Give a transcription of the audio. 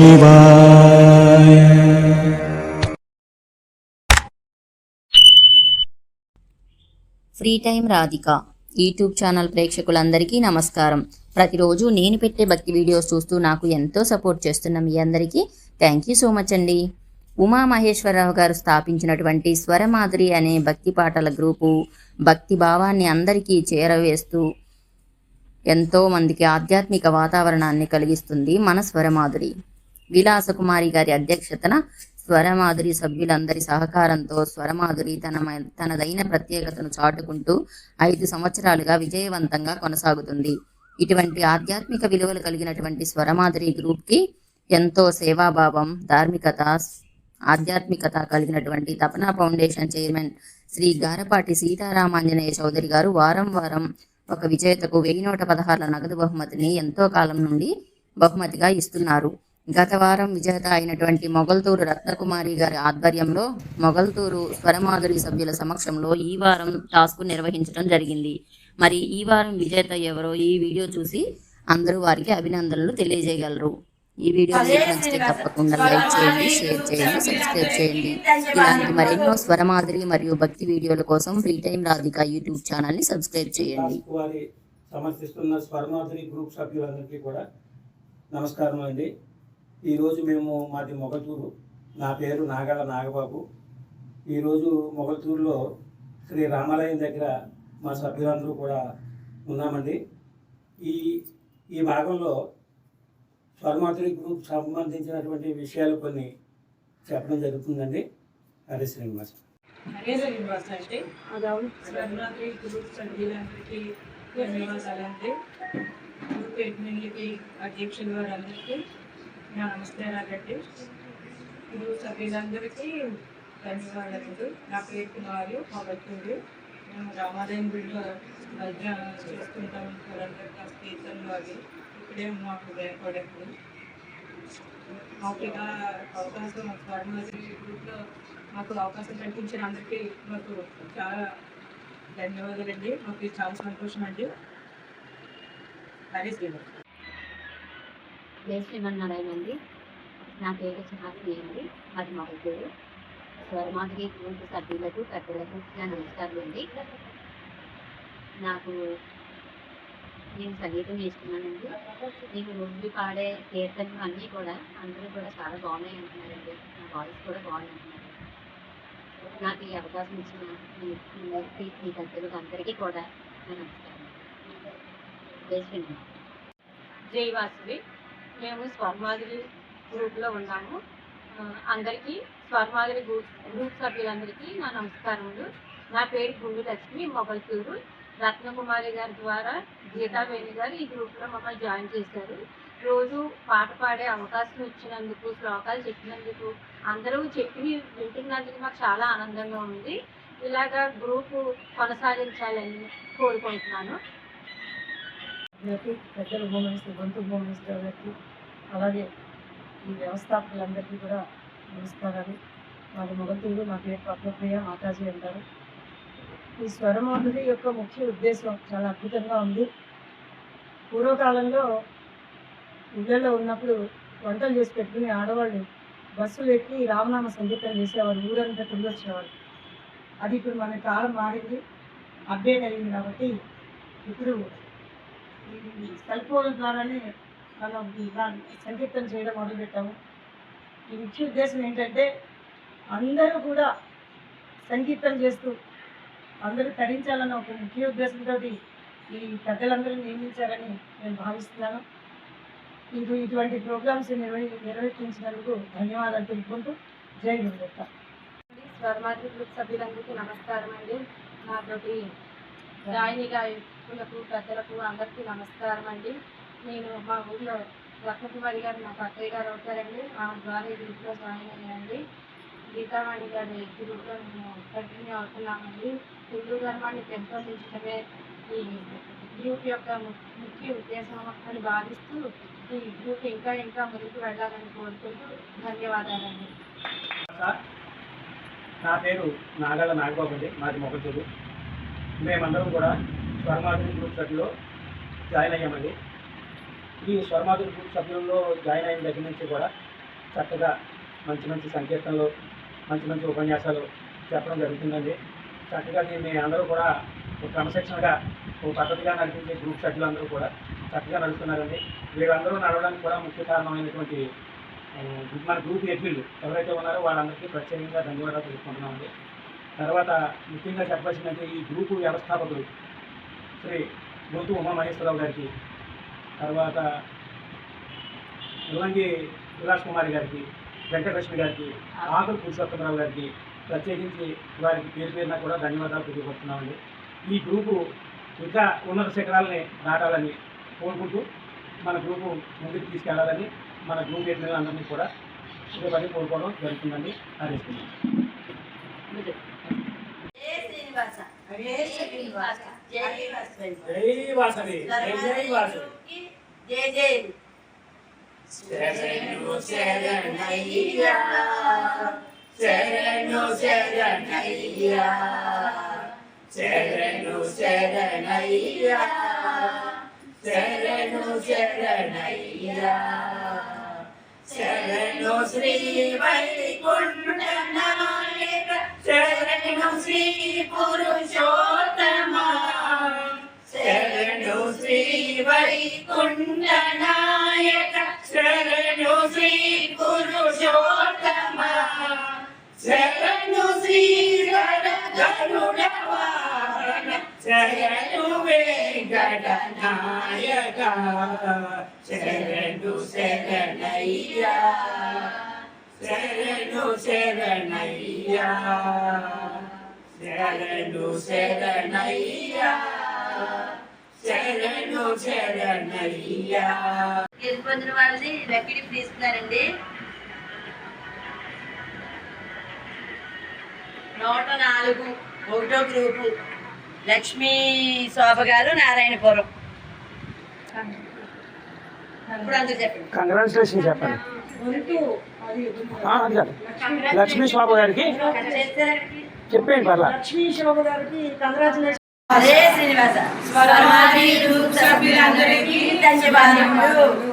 శివాయ. Free time Radhika YouTube channel ప్రేక్షకులందరికీ నమస్కారం. ప్రతిరోజు నేను పెట్టే భక్తి వీడియోస్ చూస్తూ నాకు ఎంతో సపోర్ట్ చేస్తున్న మీ అందరికీ థ్యాంక్ యూ సో మచ్ అండి. ఉమామహేశ్వరరావు గారు స్థాపించినటువంటి స్వరమాధురి అనే భక్తి పాటల గ్రూపు భక్తి భావాన్ని అందరికీ చేరవేస్తూ ఎంతో మందికి ఆధ్యాత్మిక వాతావరణాన్ని కలిగిస్తుంది మన స్వరమాధురి. విలాసకుమారి గారి అధ్యక్షతన స్వరమాధురి సభ్యులందరి సహకారంతో స్వరమాధురి తనదైన ప్రత్యేకతను చాటుకుంటూ 5 సంవత్సరాలుగా విజయవంతంగా కొనసాగుతుంది. ఇటువంటి ఆధ్యాత్మిక విలువలు కలిగినటువంటి స్వరమాధురి గ్రూప్కి ఎంతో సేవాభావం, ధార్మికత, ఆధ్యాత్మికత కలిగినటువంటి తపనా ఫౌండేషన్ చైర్మన్ శ్రీ గారపాటి సీతారామాంజనేయ చౌదరి గారు వారం వారం ఒక విజేతకు 1116 నగదు బహుమతిని ఎంతో కాలం నుండి బహుమతిగా ఇస్తున్నారు. గత వారం విజేత అయినటువంటి మొగల్తూరు రత్నకుమారి గారి ఆధ్వర్యంలో మొగల్తూరు స్వరమాధురి సభ్యుల సమక్షంలో ఈ వారం టాస్క్ నిర్వహించడం జరిగింది. మరి ఈ వారం విజేత ఎవరో ఈ వీడియో చూసి అందరూ వారికి అభినందనలు తెలియజేయగలరు. ఈ వీడియో మీకు నచ్చితే తప్పకుండా లైక్ చేయండి, షేర్ చేయండి, సబ్స్క్రైబ్ చేయండి. ఇలాంటి మరెన్నో స్వరమాధురి మరియు భక్తి వీడియోల కోసం ఫ్రీ టైం రాధిక యూట్యూబ్ ఛానల్ని సబ్స్క్రైబ్ చేయండి. సమర్పిస్తున్న స్వరమాధురి గ్రూప్ సభ్యులందరికీ కూడా నమస్కారం అండి. ఈరోజు మేము మాది మొగల్తూరు. నా పేరు నాగాల నాగబాబు. ఈరోజు మొగల్తూరులో శ్రీ రామాలయం దగ్గర మా సభ్యులందరూ కూడా ఉన్నామండి. ఈ భాగంలో స్వరమాధురి గ్రూప్ సంబంధించినటువంటి విషయాలు కొన్ని చెప్పడం జరుగుతుందండి. హరే శ్రీనివాస్. హరే శ్రీనివాస్ అండి. స్వరమాధురి గ్రూప్ సభ్యులందరికీ ధన్యవాదాలండి. గ్రూప్ అడ్మిన్లకి, అధ్యక్షుల వారందరికీ నా నమస్కారాలండి. గ్రూప్ సభ్యులందరికీ ధన్యవాదాలు. నా పేరు కుమారు, మొగల్తూరు. మేము రామాలయం గుడిలో భజన చేసుకుంటాం. కీర్తనలు అవి ఇక్కడే మాకు ఏర్పడేప్పుడు మాకు ఇలా అవకాశం స్వరమాధురి గ్రూప్లో మాకు అవకాశం కల్పించిన అందరికీ మాకు చాలా ధన్యవాదాలండి. మాకు చాలా సంతోషం అండి. హరి శ్రీనివాస్. జై శ్రీమన్నారాయణ అండి. నా పేరు సుహాసిని అండి. అది మొగల్తూరు. స్వరమాధురి గ్రూప్ సభ్యులకు, పెద్దలకు నా నమస్కారం అండి. నేను సంగీతం నేర్చుకున్నానండి. నేను రోజు పాడే కీర్తనలు అన్నీ కూడా అందరూ కూడా చాలా బాగున్నాయి అంటున్నారండి. నా వాయిస్ కూడా బాగుంది అంటున్నారు. నాకు ఈ అవకాశం ఇచ్చిన మీ పెద్దలకు అందరికీ కూడా నా నమస్కారం. జై శ్రీనివాస్. జై వాసువి. మేము స్వరమాధురి గ్రూప్లో ఉన్నాము. అందరికీ స్వరమాధురి గ్రూప్ సభ్యులందరికీ నా నమస్కారములు. నా పేరు గుండు లక్ష్మి, మొగల్తూరు. రత్నకుమారి గారి ద్వారా గీతావేణి గారు ఈ గ్రూప్లో మమ్మల్ని జాయిన్ చేశారు. రోజు పాట పాడే అవకాశం ఇచ్చినందుకు, శ్లోకాలు చెప్పినందుకు, అందరూ చెప్పి వింటున్నందుకు మాకు చాలా ఆనందంగా ఉంది. ఇలాగా గ్రూపు కొనసాగించాలని కోరుకుంటున్నాను. పెద్దల హోమినిస్టర్, గొంతు హోమినిస్టర్ గారికి, అలాగే ఈ వ్యవస్థాపకులందరికీ కూడా నమస్కారాలు. మాది మొగల్తూరు. మా పేరు పద్మప్రియ మాతాజీ అంటారు. ఈ స్వరమాధురి యొక్క ముఖ్య ఉద్దేశం చాలా అద్భుతంగా ఉంది. పూర్వకాలంలో ఇళ్లలో ఉన్నప్పుడు వంటలు చేసి పెట్టుకుని ఆడవాళ్ళు బస్సులు ఎక్కి రామనామ సంగీతం చేసేవారు, ఊరంతా తిరిగి వచ్చేవారు. అది ఇప్పుడు మన కాలం మారింది, అప్డేట్ అయింది. కాబట్టి ఇప్పుడు ఈ సెల్ ఫోన్ల ద్వారానే మనం సంకీర్తన చేయడం మొదలుపెట్టాము. ఈ ముఖ్య ఉద్దేశం ఏంటంటే అందరూ కూడా సంకీర్తన చేస్తూ అందరూ తరించాలన్న ఒక ముఖ్య ఉద్దేశంతో ఈ పెద్దలందరూ నియమించారని నేను భావిస్తున్నాను. ఇటువంటి ప్రోగ్రామ్స్ నిర్వహించినందుకు ధన్యవాదాలు తెలుపుకుంటూ జై గురుదత్త. స్వరమాధురి గ్రూప్ సభ్యులందరికీ నమస్కారం అండి. నాతోటి రాయిని గాయకులకు, పెద్దలకు అందరికీ నమస్కారం అండి. నేను మా ఊళ్ళో రత్నకుమారి గారు మా అత్తయ్య గారు అవుతారండి. మా ద్వారా ఈ గ్రూప్లో జాయిన్ అయ్యానండి. గీతావాణి గారి గ్రూప్లో మేము కంటిన్యూ అవుతున్నామండి. హిందూ ధర్మాన్ని పెంపొందించడమే ఈ గ్రూప్ యొక్క ముఖ్య ఉద్దేశం అని భావిస్తూ ఈ గ్రూప్ ఇంకా ఇంకా ముందుకు వెళ్ళాలని కోరుకుంటూ ధన్యవాదాలండి. నా పేరు నాగాల నాగబాబు అండి. మాది మొగల్తూరు. మేమందరం కూడా స్వరమాధురి గ్రూప్ సభ్యులు జాయిన్ అయ్యామండి. ఈ స్వరమాధురి గ్రూప్ సభ్యుల్లో జాయిన్ అయిన దగ్గర నుంచి కూడా చక్కగా మంచి మంచి సంకీర్తనలు, మంచి మంచి ఉపన్యాసాలు చెప్పడం జరుగుతుందండి. చక్కగా దీన్ని అందరూ కూడా ఒక క్రమశిక్షణగా ఒక పద్ధతిగా నడిపించే గ్రూప్ సభ్యులందరూ కూడా చక్కగా నడుస్తున్నారండి. వీళ్ళందరూ నడవడానికి కూడా ముఖ్య కారణమైనటువంటి మన గ్రూప్ సభ్యులు ఎవరైతే ఉన్నారో వాళ్ళందరికీ ప్రత్యేకంగా ధన్యవాదాలు తెలుసుకుంటున్నామండి. తర్వాత ముఖ్యంగా చెప్పాల్సిందంటే ఈ గ్రూపు వ్యవస్థాపకులు శ్రీ గొంతు ఉమామహేశ్వరరావు గారికి, తర్వాత ముల్లంగి విలాస్ కుమారి గారికి, వెంకటలక్ష్మి గారికి, ఆకుల పురుషోత్తమరావు గారికి ప్రత్యేకించి వారికి పేరు పేరున కూడా ధన్యవాదాలు తెలియజేస్తున్నామండి. ఈ గ్రూపు ఇంకా ఉన్నత శిఖరాలని దాటాలని కోరుకుంటూ మన గ్రూపు ముందుకు తీసుకెళ్లాలని మన గ్రూప్ సభ్యులందరినీ కూడా ఇదే కోరుకోవడం జరుగుతుందండి. హరిస్తున్నాం. జై వాసవి, జై వాసవి. శరణు శరణయ్యా, శరణు శరణయ్యా, శరణు శరణయ్యా, శరణు శరణయ్యా, శరణు శ్రీ వైకుంఠ నాయక, శరణు శ్రీ పురుషోత్తమ, శరణు శ్రీ వైకుంఠ నాయక, శరణు శ్రీ పురుషోత్తమ, శరణు శ్రీ గరుడ వాహన, శరణు వెంకట నాయక, శరణు శరణయ్యా, శరణు శరణయ్యా, శరణు శరణయ్యా, శరణు శరణయ్యా. గెలుపొందిన వాళ్ళని వెక్కడి తీస్తున్నారండి. 104 ఒకటో గ్రూపు లక్ష్మీ శోభ గారు, నారాయణపురం. ఇప్పుడు అందరూ చెప్పండి. కంగ్రాచులేషన్ చెప్పండి. లక్ష్మీ శోభ గారికి చెప్పండి. పర్లా లక్ష్మీ శోభ గారికి కంగ్రాచులేషన్. హరే శ్రీనివాస. స్వరమాది గ్రూప్ సభ్యులందరికీ ధన్యవాదములు.